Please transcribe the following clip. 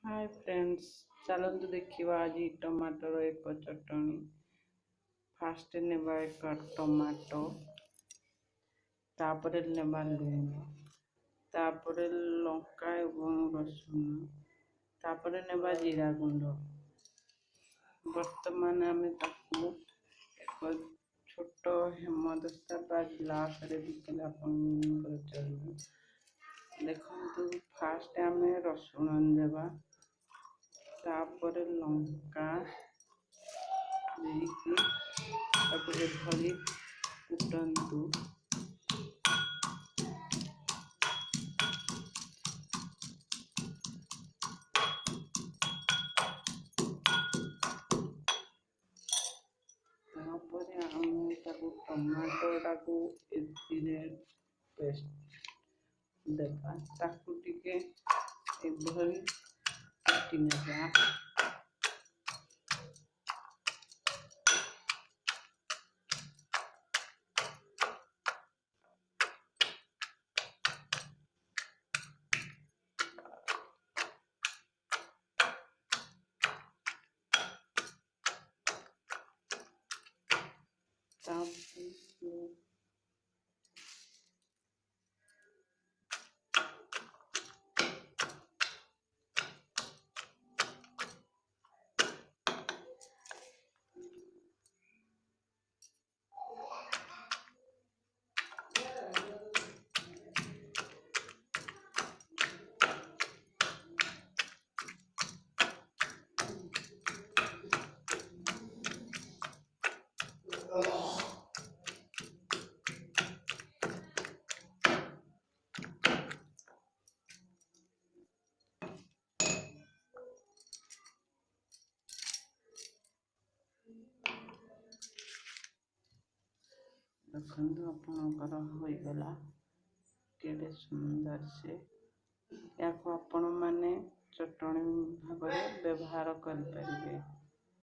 Hi friends, चलतु देखा आज टमाटर एक चटनी। फास्ट नेबा एक टमाटो, तापर नेबा लुण, तापर लंका एवं रसुण, तापर नेबा जीरा गुंड। बर्तमान आम ताकू एक छोट हेमदस्ता बा ग्लास रे देखले आपन चलिए। देखु फास्ट आम रसुण देवा, तापर लंका ଦେଇକି ତାକୁ ଏଭଳି କୁଟନ୍ତୁ। ତାପରେ ଆମେ ତାକୁ ଟମାଟୋଟାକୁ ଏଥିରେ ପେଷ୍ଟ ଦେବା, ତାକୁ ଟିକେ ଏଭଳି କାଟି ନେବା। ଦେଖନ୍ତୁ ଆପଣଙ୍କର ହୋଇଗଲା କେଡ଼େ ସୁନ୍ଦର ସେ। ଏହାକୁ ଆପଣମାନେ ଚଟଣି ଭାବରେ ବ୍ୟବହାର କରିପାରିବେ।